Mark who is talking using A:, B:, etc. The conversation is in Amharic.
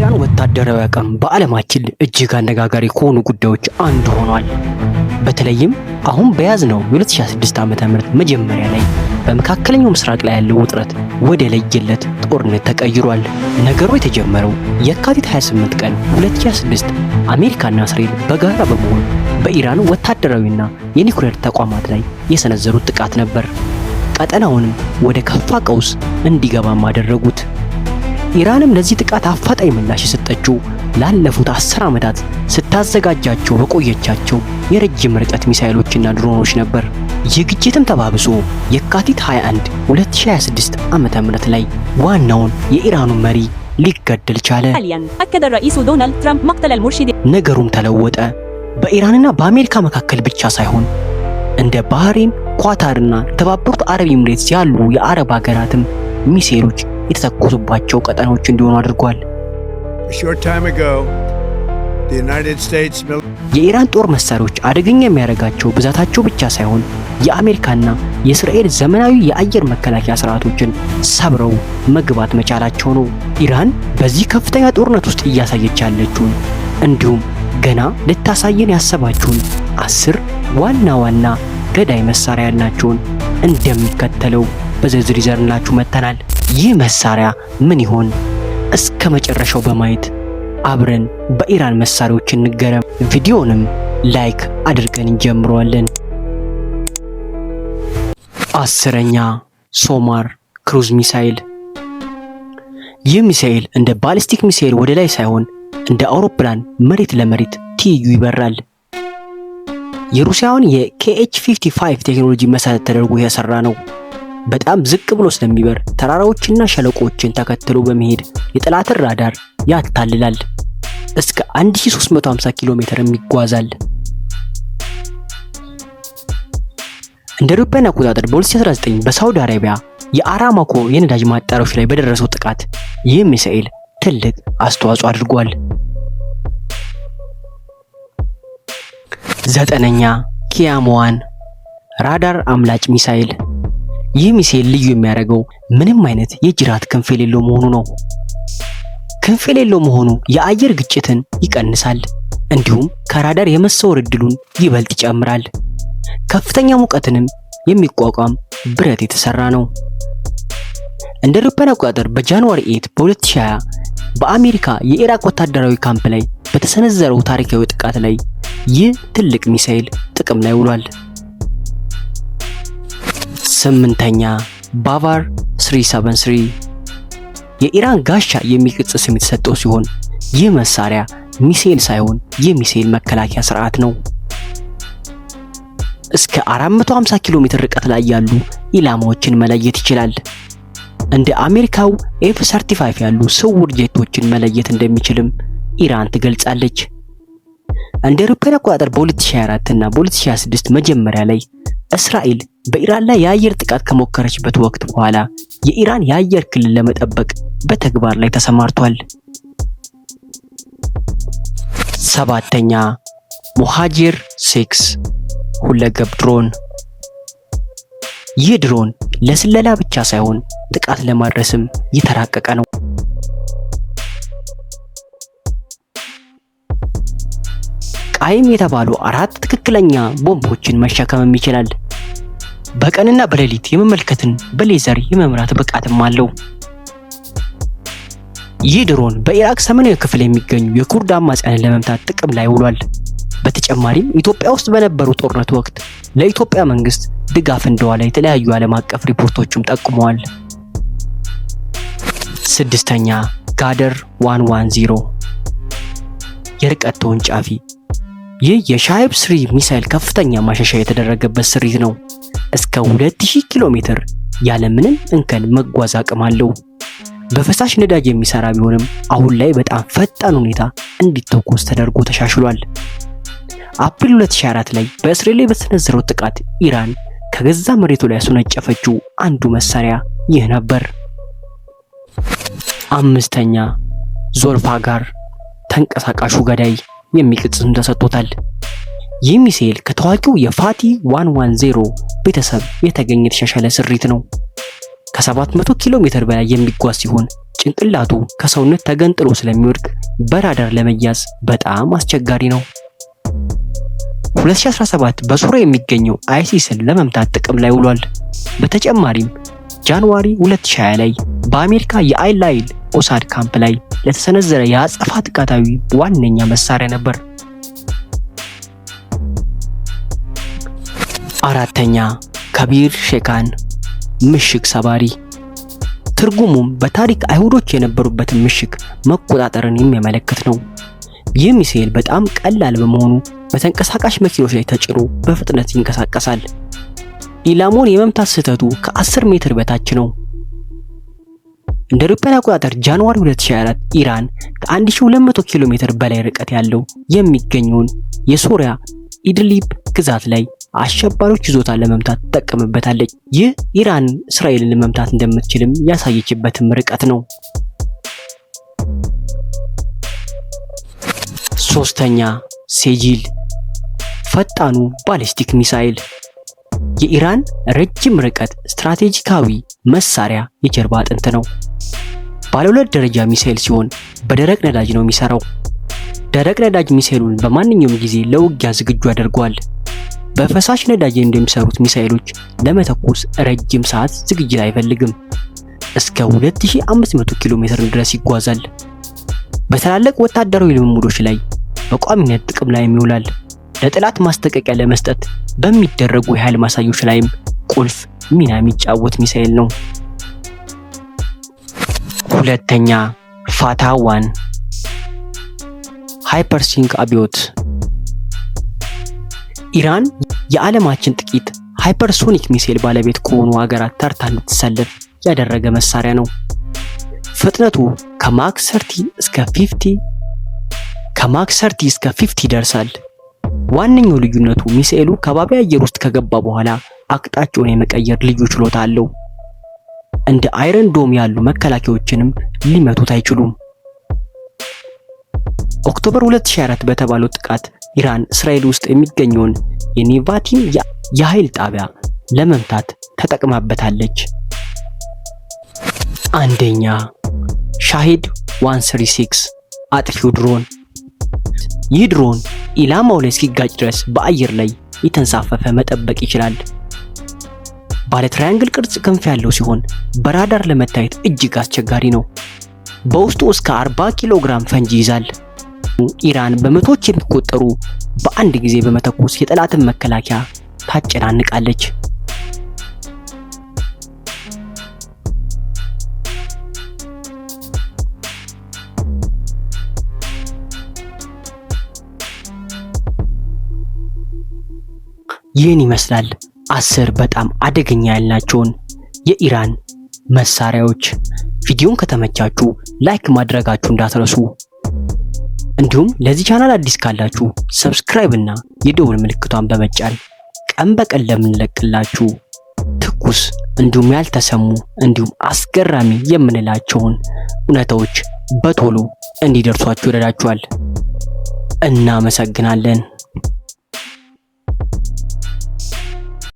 A: የኢራን ወታደራዊ አቅም በዓለማችን እጅግ አነጋጋሪ ከሆኑ ጉዳዮች አንዱ ሆኗል። በተለይም አሁን በያዝነው የ2026 ዓ.ም መጀመሪያ ላይ በመካከለኛው ምስራቅ ላይ ያለው ውጥረት ወደ ለየለት ጦርነት ተቀይሯል። ነገሩ የተጀመረው የካቲት 28 ቀን 2026 አሜሪካና እስራኤል በጋራ በመሆን በኢራን ወታደራዊና የኒውክሌር ተቋማት ላይ የሰነዘሩት ጥቃት ነበር። ቀጠናውንም ወደ ከፋ ቀውስ እንዲገባም አደረጉት። ኢራንም ለዚህ ጥቃት አፋጣኝ ምላሽ የሰጠችው ላለፉት 10 ዓመታት ስታዘጋጃቸው በቆየቻቸው የረጅም ርቀት ሚሳኤሎችና ድሮኖች ነበር። የግጭትም ተባብሶ የካቲት 21 2026 ዓ.ም ላይ ዋናውን የኢራኑ መሪ ሊገደል ቻለ። ነገሩም ተለወጠ። በኢራንና በአሜሪካ መካከል ብቻ ሳይሆን እንደ ባህሬን፣ ኳታርና የተባበሩት አረብ ኤሚሬትስ ያሉ የአረብ ሀገራትም ሚሳኤሎች የተተኮሱባቸው ቀጠናዎች እንዲሆኑ አድርጓል። የኢራን ጦር መሳሪያዎች አደገኛ የሚያደርጋቸው ብዛታቸው ብቻ ሳይሆን የአሜሪካና የእስራኤል ዘመናዊ የአየር መከላከያ ስርዓቶችን ሰብረው መግባት መቻላቸው ነው። ኢራን በዚህ ከፍተኛ ጦርነት ውስጥ እያሳየች ያለችውን እንዲሁም ገና ልታሳየን ያሰባችውን 10 ዋና ዋና ገዳይ መሳሪያ ያላቸውን እንደሚከተለው በዝርዝር ይዘንላችሁ መጥተናል። ይህ መሳሪያ ምን ይሆን? እስከ መጨረሻው በማየት አብረን በኢራን መሳሪያዎች እንገረም። ቪዲዮንም ላይክ አድርገን እንጀምረዋለን። 10ኛ ሶማር ክሩዝ ሚሳኤል። ይህ ሚሳኤል እንደ ባሊስቲክ ሚሳኤል ወደ ላይ ሳይሆን እንደ አውሮፕላን መሬት ለመሬት ትይዩ ይበራል። የሩሲያውን የKH-55 ቴክኖሎጂ መሰረት ተደርጎ የተሰራ ነው። በጣም ዝቅ ብሎ ስለሚበር ተራራዎችና ሸለቆችን ተከትሎ በመሄድ የጠላትን ራዳር ያታልላል። እስከ 1350 ኪሎ ሜትር ይጓዛል። እንደ አውሮፓውያን አቆጣጠር በ2019 በሳውዲ አረቢያ የአራማኮ የነዳጅ ማጣሪያዎች ላይ በደረሰው ጥቃት ይህ ሚሳኤል ትልቅ አስተዋጽኦ አድርጓል። 9ኛ ኪያም-1 ራዳር አምላጭ ሚሳኤል። ይህ ሚሳኤል ልዩ የሚያደርገው ምንም አይነት የጅራት ክንፍ የሌለው መሆኑ ነው። ክንፍ የሌለው መሆኑ የአየር ግጭትን ይቀንሳል፣ እንዲሁም ከራዳር የመሰወር እድሉን ይበልጥ ይጨምራል። ከፍተኛ ሙቀትንም የሚቋቋም ብረት የተሰራ ነው። እንደ አውሮፓውያን አቆጣጠር በጃንዋሪ 8 በ2020 በአሜሪካ የኢራቅ ወታደራዊ ካምፕ ላይ በተሰነዘረው ታሪካዊ ጥቃት ላይ ይህ ትልቅ ሚሳኤል ጥቅም ላይ ውሏል። 8ኛ ባቫር 373 የኢራን ጋሻ የሚል ቅጽል ስም የተሰጠው ሲሆን ይህ መሳሪያ ሚሳኤል ሳይሆን የሚሳኤል መከላከያ ስርዓት ነው። እስከ 450 ኪሎ ሜትር ርቀት ላይ ያሉ ኢላማዎችን መለየት ይችላል። እንደ አሜሪካው F-35 ያሉ ስውር ጄቶችን መለየት እንደሚችልም ኢራን ትገልጻለች። እንደ አውሮፓውያን አቆጣጠር በ2024 እና በ2026 መጀመሪያ ላይ እስራኤል በኢራን ላይ የአየር ጥቃት ከሞከረችበት ወቅት በኋላ የኢራን የአየር ክልል ለመጠበቅ በተግባር ላይ ተሰማርቷል። 7ኛ ሙሃጂር 6 ሁለገብ ድሮን። ይህ ድሮን ለስለላ ብቻ ሳይሆን ጥቃት ለማድረስም የተራቀቀ ነው። ቃይም የተባሉ 4 ትክክለኛ ቦምቦችን መሸከም ይችላል። በቀንና በሌሊት የመመልከትን በሌዘር የመምራት ብቃትም አለው። ይህ ድሮን በኢራቅ ሰሜናዊ ክፍል የሚገኙ የኩርድ አማጽያንን ለመምታት ጥቅም ላይ ውሏል። በተጨማሪም ኢትዮጵያ ውስጥ በነበሩ ጦርነት ወቅት ለኢትዮጵያ መንግስት ድጋፍ እንደዋለ የተለያዩ ዓለም አቀፍ ሪፖርቶችም ጠቁመዋል። 6ኛ ጋደር 110 የርቀት ተወንጫፊ። ይህ የሻይብ 3 ሚሳኤል ከፍተኛ ማሻሻያ የተደረገበት ስሪት ነው። እስከ 2000 ኪሎ ሜትር ያለምንም እንከን መጓዝ አቅም አለው። በፈሳሽ ነዳጅ የሚሰራ ቢሆንም አሁን ላይ በጣም ፈጣን ሁኔታ እንዲተኮስ ተደርጎ ተሻሽሏል። አፕሪል 2024 ላይ በእስራኤል ላይ በተሰነዘረው ጥቃት ኢራን ከገዛ መሬቱ ላይ ያስወነጨፈችው አንዱ መሳሪያ ይህ ነበር። 5ኛ ዞልፋጋር ተንቀሳቃሹ ገዳይ የሚል ቅጽም ተሰጥቶታል። ይህ ሚሳኤል ከታዋቂው የፋቲ 110 ቤተሰብ የተገኘ የተሻሻለ ስሪት ነው። ከ700 ኪሎ ሜትር በላይ የሚጓዝ ሲሆን ጭንቅላቱ ከሰውነት ተገንጥሎ ስለሚወድቅ በራዳር ለመያዝ በጣም አስቸጋሪ ነው። 2017 በሶሪያ የሚገኘው አይሲስን ለመምታት ጥቅም ላይ ውሏል። በተጨማሪም ጃንዋሪ 2020 ላይ በአሜሪካ የአይላይል ኦሳድ ካምፕ ላይ ለተሰነዘረ የአጸፋ ጥቃታዊ ዋነኛ መሳሪያ ነበር። አራተኛ ከቢር ሼካን ምሽግ ሰባሪ። ትርጉሙም በታሪክ አይሁዶች የነበሩበትን ምሽግ መቆጣጠርን የሚያመለክት ነው። ይህ ሚሳኤል በጣም ቀላል በመሆኑ በተንቀሳቃሽ መኪኖች ላይ ተጭኖ በፍጥነት ይንቀሳቀሳል። ኢላማውን የመምታት ስህተቱ ከ10 ሜትር በታች ነው። እንደ አውሮፓውያን አቆጣጠር ጃንዋሪ 2024 ኢራን ከ1200 ኪሎ ሜትር በላይ ርቀት ያለው የሚገኘውን የሶሪያ ኢድሊብ ግዛት ላይ አሸባሪዎች ይዞታን ለመምታት ትጠቀምበታለች። ይህ ኢራን እስራኤልን ለመምታት እንደምትችልም ያሳየችበትም ርቀት ነው። ሶስተኛ ሴጂል ፈጣኑ ባሊስቲክ ሚሳኤል። የኢራን ረጅም ርቀት ስትራቴጂካዊ መሳሪያ የጀርባ አጥንት ነው። ባለ 2 ደረጃ ሚሳኤል ሲሆን በደረቅ ነዳጅ ነው የሚሰራው። ደረቅ ነዳጅ ሚሳኤሉን በማንኛውም ጊዜ ለውጊያ ዝግጁ ያደርገዋል። በፈሳሽ ነዳጅ እንደሚሰሩት ሚሳኤሎች ለመተኮስ ረጅም ሰዓት ዝግጅት አይፈልግም። እስከ 2500 ኪሎ ሜትር ድረስ ይጓዛል። በትላልቅ ወታደራዊ ልምምዶች ላይ በቋሚነት ጥቅም ላይ ይውላል። ለጠላት ማስጠንቀቂያ ለመስጠት በሚደረጉ የኃይል ማሳዮች ላይም ቁልፍ ሚና የሚጫወት ሚሳኤል ነው። ሁለተኛ ፋታዋን ሃይፐርሲንክ አብዮት። ኢራን የዓለማችን ጥቂት ሃይፐርሶኒክ ሚሳኤል ባለቤት ከሆኑ ሀገራት ተርታ እንድትሰለፍ ያደረገ መሳሪያ ነው። ፍጥነቱ ከማክ 30 እስከ 50 ይደርሳል። ዋነኛው ልዩነቱ ሚሳኤሉ ከባቢ አየር ውስጥ ከገባ በኋላ አቅጣጫውን የመቀየር ልዩ ችሎታ አለው። እንደ አይረን ዶም ያሉ መከላከያዎችንም ሊመቱት አይችሉም። ኦክቶበር 2024 በተባለው ጥቃት ኢራን እስራኤል ውስጥ የሚገኘውን የኔቫቲም የኃይል ጣቢያ ለመምታት ተጠቅማበታለች። አንደኛ ሻሂድ 136 አጥፊው ድሮን። ይህ ድሮን ኢላማው ላይ እስኪጋጭ ድረስ በአየር ላይ የተንሳፈፈ መጠበቅ ይችላል። ባለ ትራያንግል ቅርጽ ክንፍ ያለው ሲሆን በራዳር ለመታየት እጅግ አስቸጋሪ ነው። በውስጡ እስከ 40 ኪሎ ግራም ፈንጂ ይዛል። ኢራን በመቶዎች የሚቆጠሩ በአንድ ጊዜ በመተኮስ የጠላትን መከላከያ ታጨናንቃለች። ይህን ይመስላል 10 በጣም አደገኛ ያልናቸውን የኢራን መሳሪያዎች። ቪዲዮን ከተመቻችሁ ላይክ ማድረጋችሁ እንዳትረሱ። እንዲሁም ለዚህ ቻናል አዲስ ካላችሁ ሰብስክራይብ እና የደወል ምልክቷን በመጫን ቀን በቀን ለምንለቅላችሁ ትኩስ እንዲሁም ያልተሰሙ እንዲሁም አስገራሚ የምንላቸውን እውነታዎች በቶሎ እንዲደርሷችሁ ይረዳችኋል። እናመሰግናለን።